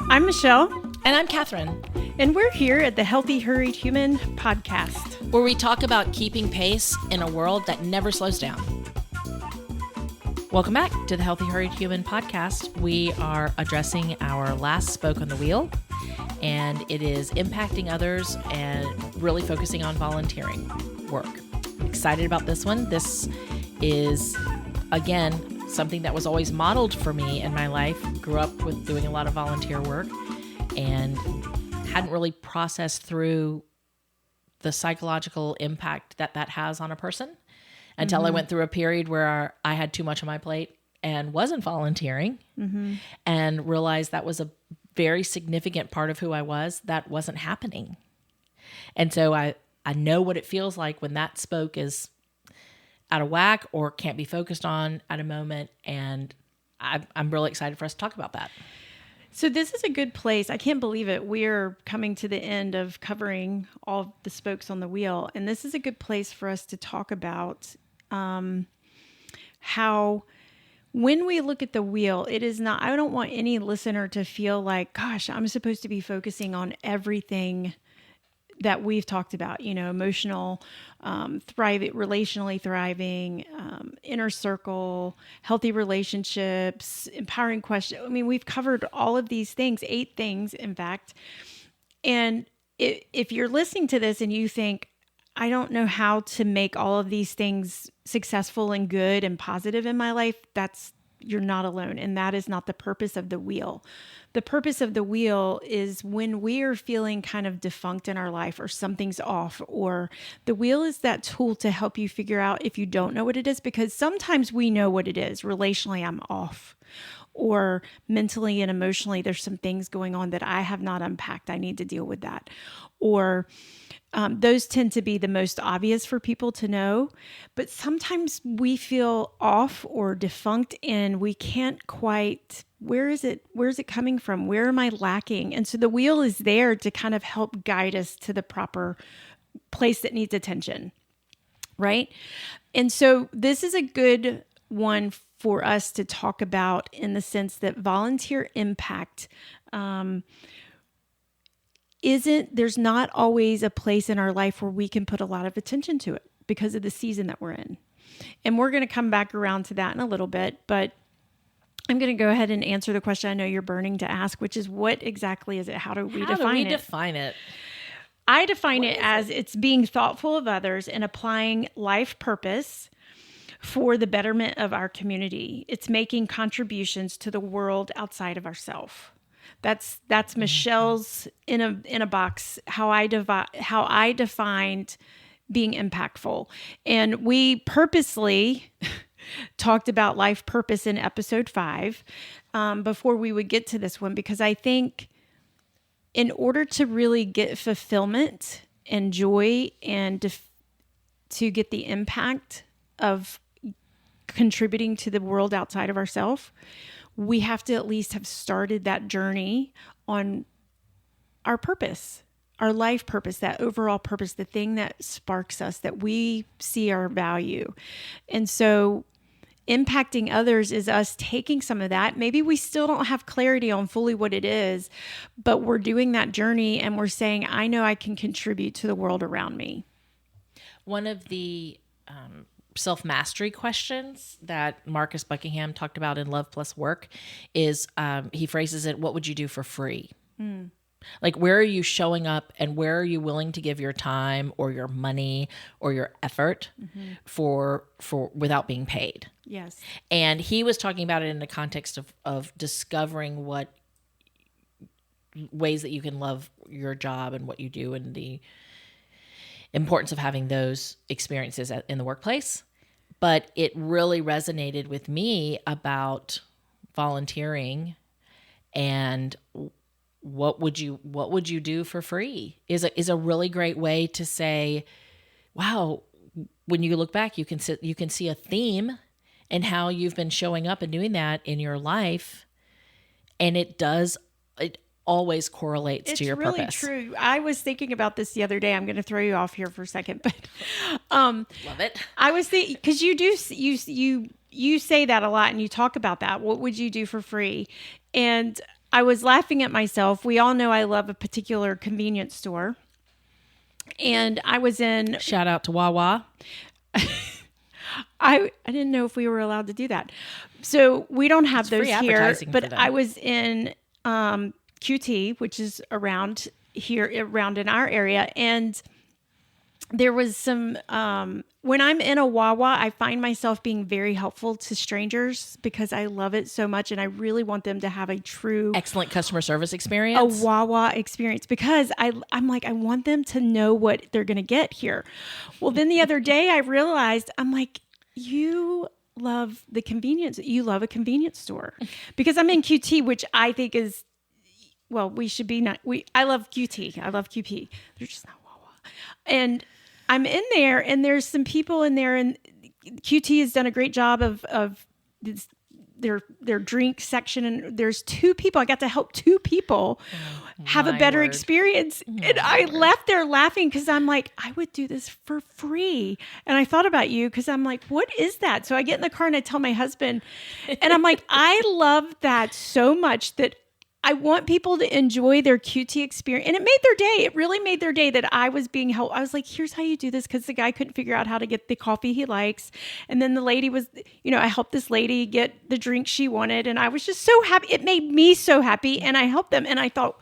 I'm Michelle. And I'm Catherine. And we're here at the Healthy Hurried Human podcast, where we talk about keeping pace in a world that never slows down. Welcome back to the Healthy Hurried Human podcast. We are addressing our last spoke on the wheel, and it is impacting others and really focusing on volunteering work. I'm excited about this one. This is, again, something that was always modeled for me in my life. Grew up with doing a lot of volunteer work and hadn't really processed through the psychological impact that has on a person until I went through a period where I had too much on my plate and wasn't volunteering and realized that was a very significant part of who I was that wasn't happening. And so I know what it feels like when that spoke is out of whack or can't be focused on at a moment. And I'm really excited for us to talk about that. So this is a good place. I can't believe it. We're coming to the end of covering all the spokes on the wheel. And this is a good place for us to talk about how when we look at the wheel, it is not, I don't want any listener to feel like, gosh, I'm supposed to be focusing on everything that we've talked about, emotional, thriving, relationally thriving, inner circle, healthy relationships, empowering questions. I mean, we've covered all of these things, 8 things, in fact. And if you're listening to this and you think, I don't know how to make all of these things successful and good and positive in my life, you're not alone. And that is not the purpose of the wheel. The purpose of the wheel is when we are feeling kind of defunct in our life or something's off, or the wheel is that tool to help you figure out if you don't know what it is, because sometimes we know what it is. Relationally, I'm off, or mentally and emotionally, there's some things going on that I have not unpacked. I need to deal with that. Or those tend to be the most obvious for people to know, but sometimes we feel off or defunct and we can't quite, where is it coming from? Where am I lacking? And so the wheel is there to kind of help guide us to the proper place that needs attention, right? And so this is a good one for us to talk about in the sense that volunteer impact, there's not always a place in our life where we can put a lot of attention to it because of the season that we're in. And we're going to come back around to that in a little bit, but I'm going to go ahead and answer the question I know you're burning to ask, which is what exactly is it? How do we define it? I define it as it's being thoughtful of others and applying life purpose for the betterment of our community. It's making contributions to the world outside of ourselves. That's Michelle's in a box, how I defined being impactful. And we purposely talked about life purpose in episode 5 before we would get to this one, because I think in order to really get fulfillment and joy and to get the impact of contributing to the world outside of ourselves, we have to at least have started that journey on our purpose, our life purpose, that overall purpose, the thing that sparks us, that we see our value. And so impacting others is us taking some of that. Maybe we still don't have clarity on fully what it is, but we're doing that journey and we're saying, I know I can contribute to the world around me. One of the self-mastery questions that Marcus Buckingham talked about in Love Plus Work is, he phrases it, what would you do for free? Like, where are you showing up and where are you willing to give your time or your money or your effort for without being paid? Yes. And he was talking about it in the context of discovering what ways that you can love your job and what you do and the importance of having those experiences in the workplace. But it really resonated with me about volunteering and what would you do for free is a really great way to say, wow, when you look back, you can see a theme in how you've been showing up and doing that in your life. And it always correlates to your purpose. It's really true. I was thinking about this the other day. I'm going to throw you off here for a second, but love it. I was thinking, because you say that a lot and you talk about that. What would you do for free? And I was laughing at myself. We all know I love a particular convenience store. And I was in, Shout out to Wawa. I didn't know if we were allowed to do that. So we don't have It's those free here, advertising for but them. I was in QT, which is around here, around in our area. And there was some, when I'm in a Wawa, I find myself being very helpful to strangers because I love it so much. And I really want them to have a true, Excellent customer service a experience. Wawa experience because I'm like, I want them to know what they're going to get here. Well, then the other day I realized, I'm like, you love the convenience. You love a convenience store because I'm in QT, which I think is, well, we should be not, I love QT. I love QP. They're just not Wawa. And I'm in there and there's some people in there and QT has done a great job of this, their drink section. And there's two people. I got to help two people have a my better word. experience. And I left there laughing because I'm like, I would do this for free. And I thought about you because I'm like, what is that? So I get in the car and I tell my husband, and I'm like, I love that so much that I want people to enjoy their QT experience. And it made their day. It really made their day that I was being helped. I was like, here's how you do this. Because the guy couldn't figure out how to get the coffee he likes. And then the lady was, I helped this lady get the drink she wanted. And I was just so happy. It made me so happy. And I helped them. And I thought,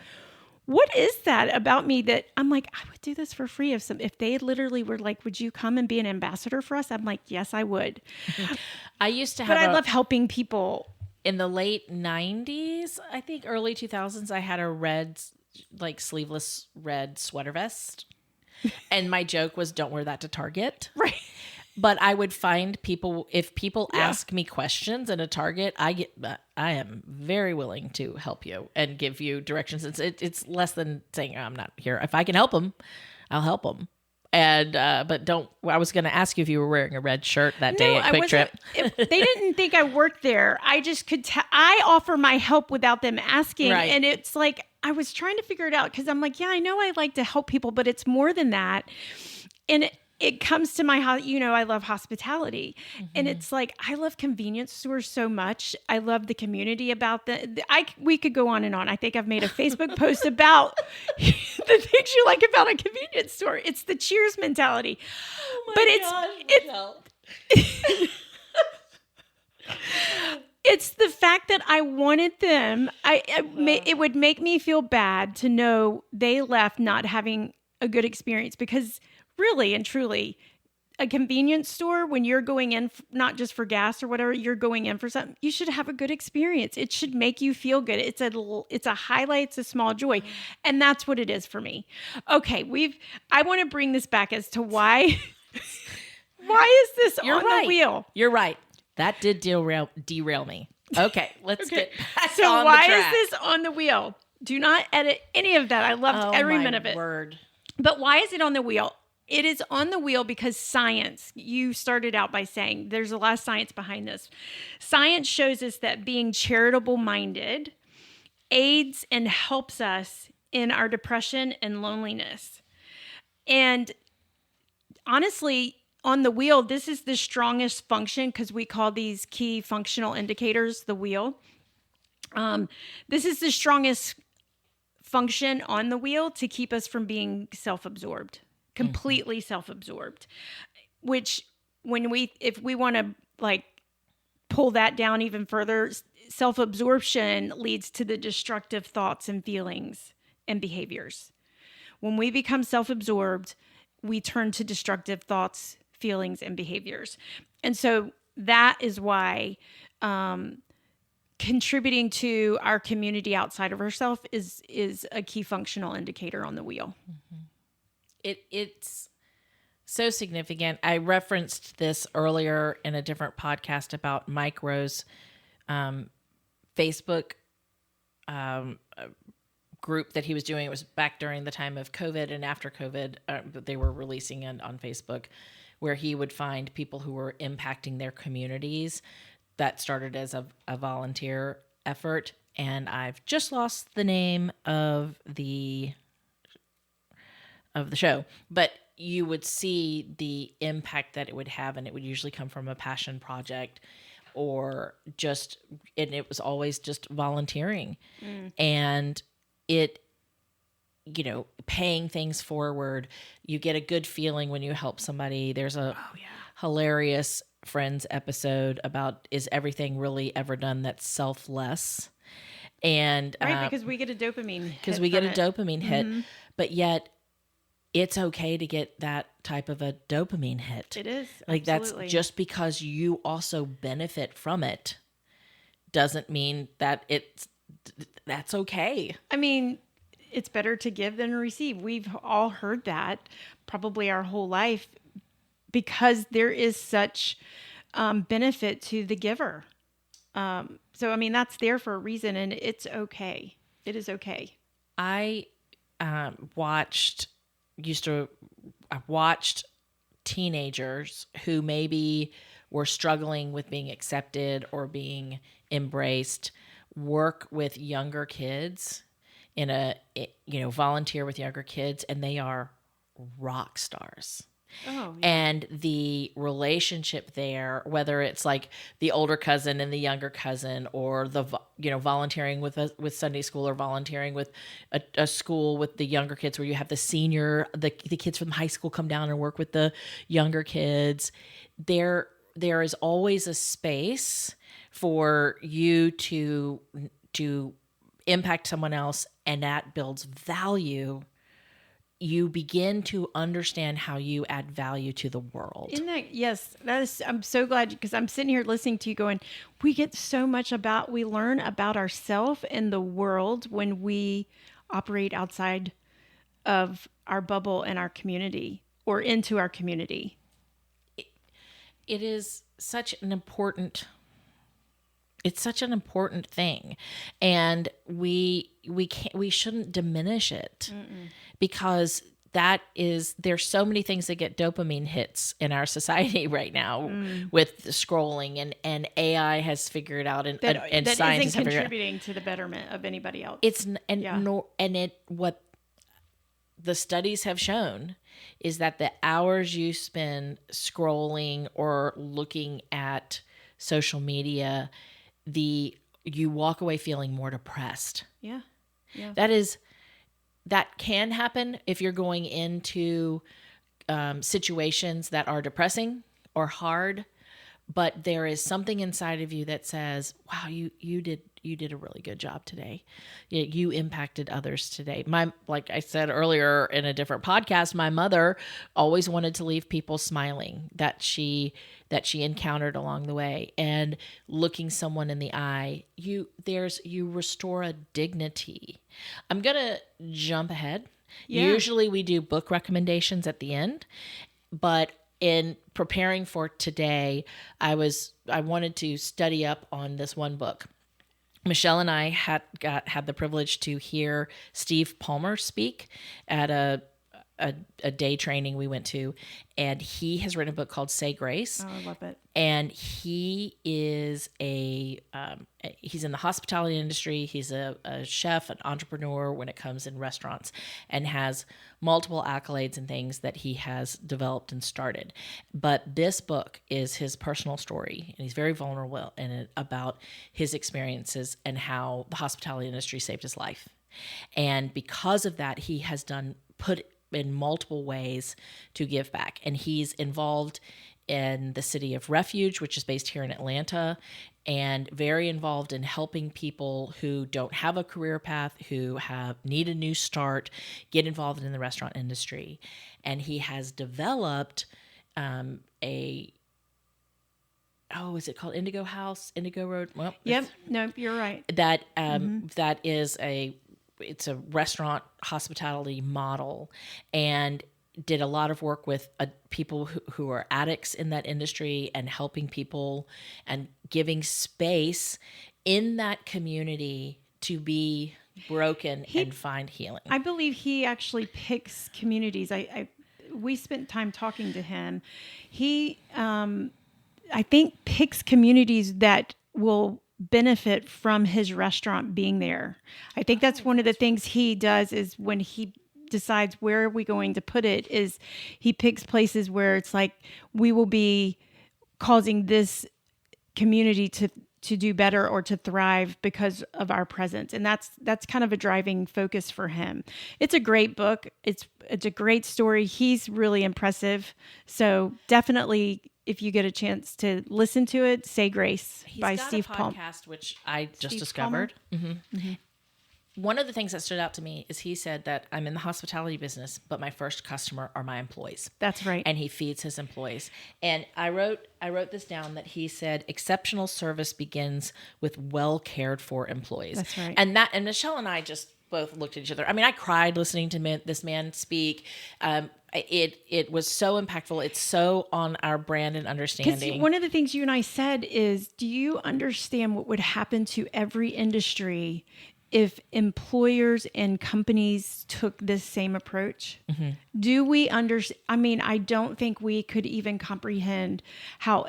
what is that about me that I'm like, I would do this for free if they literally were like, would you come and be an ambassador for us? I'm like, yes, I would. I used to have But I love helping people. in the late 90s, I think early 2000s, I had a red, like sleeveless red sweater vest. And my joke was, don't wear that to Target. Right. But I would find people, if people ask me questions in a Target, I am very willing to help you and give you directions. It's less than saying, I'm not here. If I can help them, I'll help them. And, but I was going to ask you if you were wearing a red shirt that day at Quick Trip. They didn't think I worked there. I just could, I offer my help without them asking. Right. And it's like, I was trying to figure it out because I'm like, yeah, I know I like to help people, but it's more than that. And it comes to my, I love hospitality. And it's like, I love convenience stores so much. I love the community about we could go on and on. I think I've made a Facebook post about the things you like about a convenience store. It's the cheers mentality. It's the fact that I wanted them. It would make me feel bad to know they left not having a good experience because really and truly, a convenience store, when you're going in, not just for gas or whatever, you're going in for something, you should have a good experience. It should make you feel good. It's a highlight, it's a small joy. And that's what it is for me. Okay, I want to bring this back as to why is this on the wheel? You're right. That did derail me. Okay, let's get back so on why the track. is this on the wheel? Do not edit any of that. I loved every minute of it. Word. But why is it on the wheel? It is on the wheel because science, you started out by saying there's a lot of science behind this. Science shows us that being charitable minded aids and helps us in our depression and loneliness. And honestly, on the wheel, this is the strongest function because we call these key functional indicators the wheel. This is the strongest function on the wheel to keep us from being self-absorbed. Completely self-absorbed, which if we want to like pull that down even further, self-absorption leads to the destructive thoughts and feelings and behaviors. When we become self-absorbed, we turn to destructive thoughts, feelings, and behaviors. And so that is why contributing to our community outside of ourselves is a key functional indicator on the wheel. Mm-hmm. It's so significant. I referenced this earlier in a different podcast about Mike Rowe's Facebook group that he was doing. It was back during the time of COVID and after COVID, they were releasing it on Facebook, where he would find people who were impacting their communities. That started as a volunteer effort. And I've just lost the name of the show, but you would see the impact that it would have, and it would usually come from a passion project. or just, and it was always just volunteering. And it, paying things forward, you get a good feeling when you help somebody. There's a hilarious Friends episode about, is everything really ever done that's selfless? And Right, because we get a dopamine hit. because we get a dopamine hit, but yet it's okay to get that type of a dopamine hit. It is. Like, absolutely. that's just because you also benefit from it doesn't mean that that's okay. I mean, it's better to give than receive. We've all heard that probably our whole life because there is such benefit to the giver. So, I mean, that's there for a reason, and it's okay. It is okay. I watched teenagers who maybe were struggling with being accepted or being embraced work with younger kids volunteer with younger kids, and they are rock stars. Oh, yeah. And the relationship there, whether it's like the older cousin and the younger cousin, or the volunteering with Sunday school, or volunteering with a school with the younger kids, where you have the kids from high school come down and work with the younger kids. There is always a space for you to impact someone else, and that builds value. You begin to understand how you add value to the world. Isn't that, yes, that is, I'm so glad, because I'm sitting here listening to you going, we get so much we learn about ourselves and the world when we operate outside of our bubble and our community, or into our community. It is such an important thing, and we shouldn't diminish it. Because there's so many things that get dopamine hits in our society right now with the scrolling, and AI has figured out, and That science isn't have figured out. contributing to the betterment of anybody else. What the studies have shown is that the hours you spend scrolling or looking at social media, you walk away feeling more depressed. Yeah. That can happen if you're going into situations that are depressing or hard, but there is something inside of you that says, wow, you did a really good job today. You impacted others today. Like I said earlier in a different podcast, my mother always wanted to leave people smiling that she encountered along the way, and looking someone in the eye, you restore a dignity. I'm going to jump ahead. Yeah. Usually we do book recommendations at the end, but in preparing for today, I wanted to study up on this one book. Michelle and I had the privilege to hear Steve Palmer speak at a day training we went to, and he has written a book called Say Grace. Oh, I love it. And he is he's in the hospitality industry. He's a chef, an entrepreneur when it comes in restaurants, and has multiple accolades and things that he has developed and started. But this book is his personal story, and he's very vulnerable in it about his experiences and how the hospitality industry saved his life. And because of that, he has put in multiple ways to give back. And he's involved in the City of Refuge, which is based here in Atlanta, and very involved in helping people who don't have a career path, who need a new start, get involved in the restaurant industry. And he has developed is it called Indigo House, Indigo Road? Well, Yep. No, you're right. that is it's a restaurant hospitality model, and did a lot of work with people who are addicts in that industry, and helping people and giving space in that community to be broken and find healing. I believe he actually picks communities. We spent time talking to him. He, I think, picks communities that will benefit from his restaurant being there. I think that's one of the things he does, is when he decides where are we going to put it, is he picks places where it's like, we will be causing this community to do better or to thrive because of our presence. And that's kind of a driving focus for him. It's a great book. It's a great story. He's really impressive. So definitely, if you get a chance to listen to it, Say Grace by Steve He's got a podcast, which I just Steve discovered. One of the things that stood out to me is he said that I'm in the hospitality business, but my first customer are my employees. That's right. And he feeds his employees. And I wrote this down, that he said exceptional service begins with well cared for employees. That's right. And Michelle and I just both looked at each other. I mean, I cried listening to this man speak. It was so impactful. It's so on our brand and understanding. Because one of the things you and I said is, do you understand what would happen to every industry if employers and companies took this same approach? Do we understand? I mean, I don't think we could even comprehend how,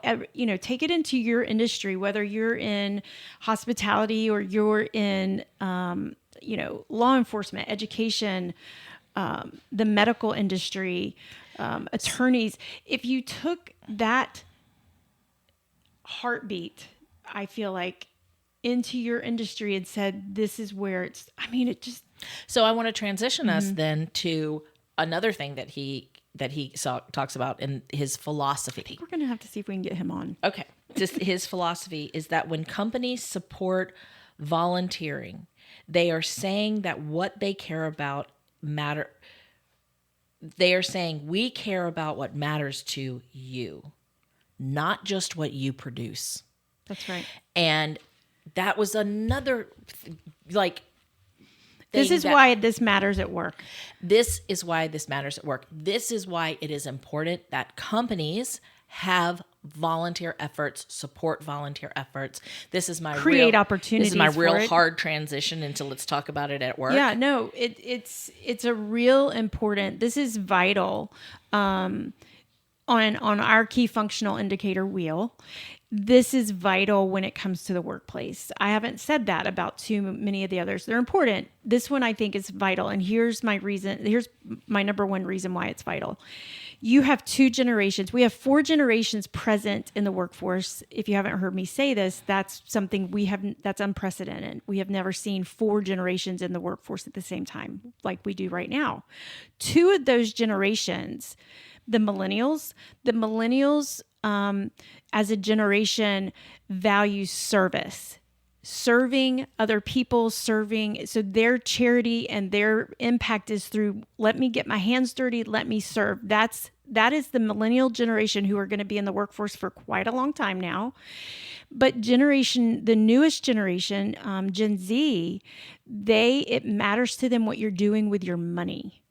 take it into your industry, whether you're in hospitality or you're in, law enforcement, education, the medical industry, attorneys. If you took that heartbeat, I feel like, into your industry and said, this is where it just. So I want to transition us then to another thing that he talks about in his philosophy. I think we're going to have to see if we can get him on. Okay. Just his philosophy is that when companies support volunteering, they are saying that what they care about matter. They are saying, we care about what matters to you, not just what you produce. That's right. And that was another, this is why this matters at work. This is why this matters at work. This is why it is important that companies have volunteer efforts, support volunteer efforts. This is my create opportunities. This is my real hard transition into let's talk about it at work. Yeah, no, it's a real important. This is vital on our key functional indicator wheel. This is vital when it comes to the workplace. I haven't said that about too many of the others. They're important. This one I think is vital. And here's my reason. Here's my number one reason why it's vital. You have two generations. We have 4 generations present in the workforce. If you haven't heard me say this, that's something that's unprecedented. We have never seen 4 generations in the workforce at the same time like we do right now. 2 of those generations, the millennials, as a generation, values serving other people, so their charity and their impact is through, let me get my hands dirty, let me serve. That is the millennial generation who are going to be in the workforce for quite a long time now. But the newest generation, Gen Z, it matters to them what you're doing with your money.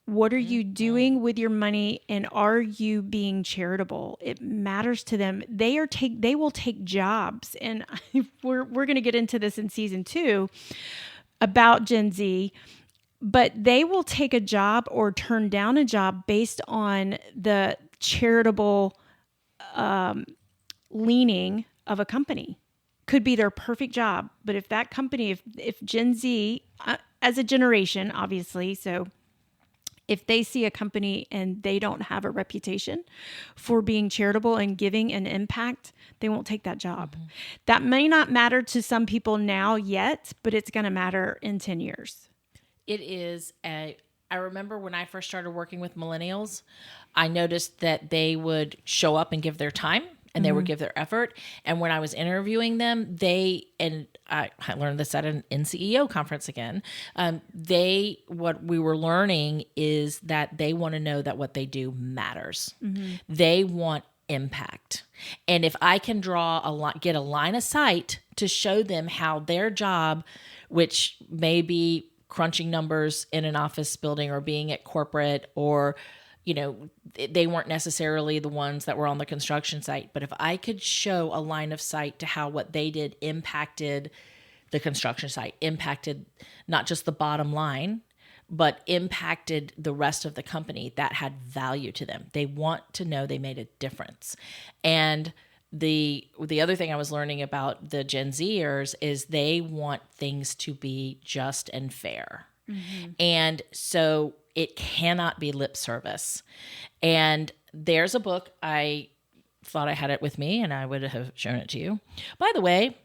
What are you doing with your money, and are you being charitable? It matters to them. They will take jobs, and we're going to get into this in season 2 about Gen Z, but they will take a job or turn down a job based on the charitable leaning of a company. Could be their perfect job, but if that company, if Gen Z as a generation, obviously, so if they see a company and they don't have a reputation for being charitable and giving an impact, they won't take that job. Mm-hmm. That may not matter to some people now yet, but it's going to matter in 10 years. It is. I remember when I first started working with millennials, I noticed that they would show up and give their time, and they would give their effort. And when I was interviewing them, I learned this at an NCEO conference again. What we were learning is that they want to know that what they do matters. Mm-hmm. They want impact. And if I can get a line of sight to show them how their job, which may be crunching numbers in an office building or being at corporate, or they weren't necessarily the ones that were on the construction site. But if I could show a line of sight to how what they did impacted the construction site, impacted not just the bottom line, but impacted the rest of the company, that had value to them. They want to know they made a difference. And the other thing I was learning about the Gen Zers is they want things to be just and fair. Mm-hmm. And so it cannot be lip service. And there's a book I thought I had it with me and I would have shown it to you. By the way,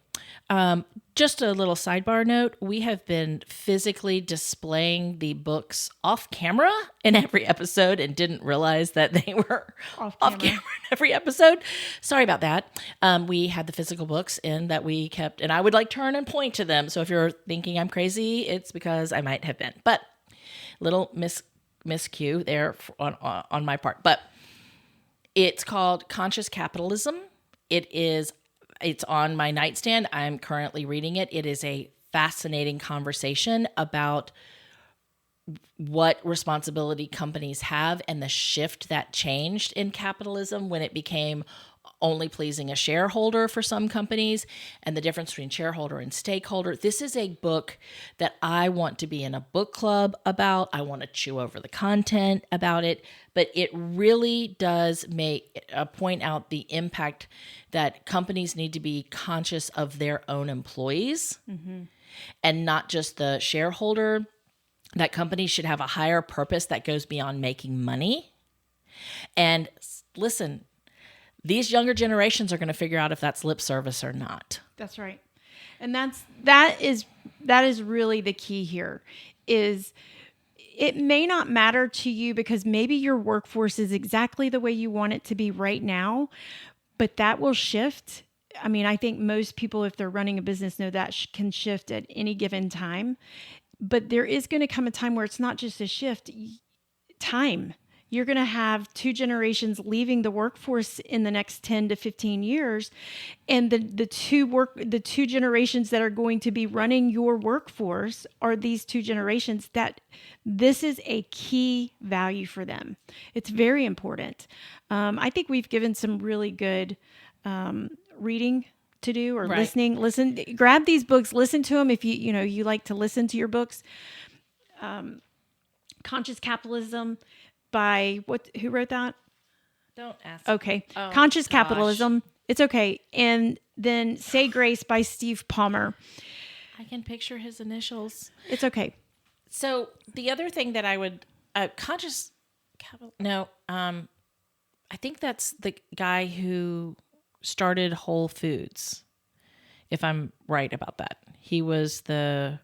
just a little sidebar note, we have been physically displaying the books off camera in every episode and didn't realize that they were off camera in every episode. Sorry about that. We had the physical books in that we kept, and I would like turn and point to them. So if you're thinking I'm crazy, it's because I might have been. But little miscue there on my part. But it's called Conscious Capitalism. It's on my nightstand. I'm currently reading it. It is a fascinating conversation about what responsibility companies have and the shift that changed in capitalism when it became only pleasing a shareholder for some companies, and the difference between shareholder and stakeholder. This is a book that I want to be in a book club about. I want to chew over the content about it, but it really does point out the impact that companies need to be conscious of their own employees and not just the shareholder, that companies should have a higher purpose that goes beyond making money. And listen, these younger generations are going to figure out if that's lip service or not. That's right. And that is really the key here. Is it may not matter to you because maybe your workforce is exactly the way you want it to be right now, but that will shift. I mean, I think most people, if they're running a business, know that can shift at any given time. But there is going to come a time where it's not just a shift, time. You're going to have two generations leaving the workforce in the next 10 to 15 years. And the two generations that are going to be running your workforce are these two generations that this is a key value for them. It's very important. I think we've given some really good reading to do or listen, grab these books, listen to them. If you like to listen to your books, Conscious Capitalism, by who wrote that? Don't ask. Okay. Oh, Conscious Capitalism. It's okay. And then Say Grace by Steve Palmer. I can picture his initials. It's okay. So the other thing that I would, Conscious Capital, no, I think that's the guy who started Whole Foods, if I'm right about that. He was the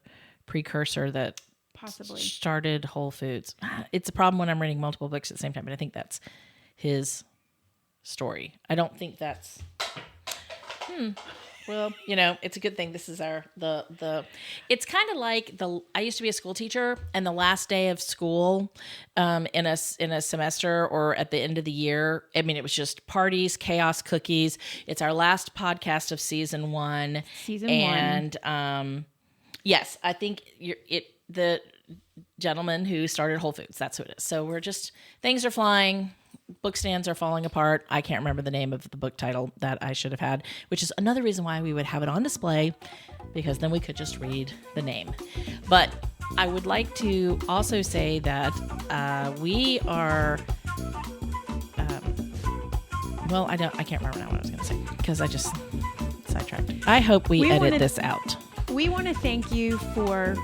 precursor that possibly started Whole Foods. It's a problem when I'm reading multiple books at the same time, but I think that's his story. I don't think that's well, it's a good thing this is it's kind of like I used to be a school teacher, and the last day of school in a semester or at the end of the year, I mean, it was just parties, chaos, cookies. It's our last podcast of season 1. And yes, I think the gentleman who started Whole Foods, that's who it is. So things are flying, book stands are falling apart. I can't remember the name of the book title that I should have had, which is another reason why we would have it on display, because then we could just read the name. But I would like to also say that we are, I can't remember now what I was going to say because I just sidetracked. I hope we edit this out. We want to thank you for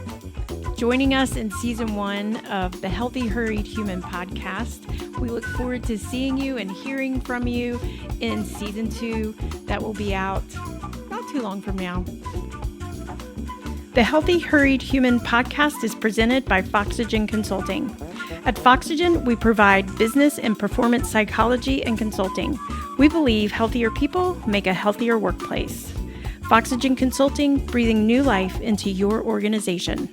joining us in season 1 of the Healthy Hurried Human podcast. We look forward to seeing you and hearing from you in season 2 that will be out not too long from now. The Healthy Hurried Human podcast is presented by Foxygen Consulting. At Foxygen, we provide business and performance psychology and consulting. We believe healthier people make a healthier workplace. Foxygen Consulting, breathing new life into your organization.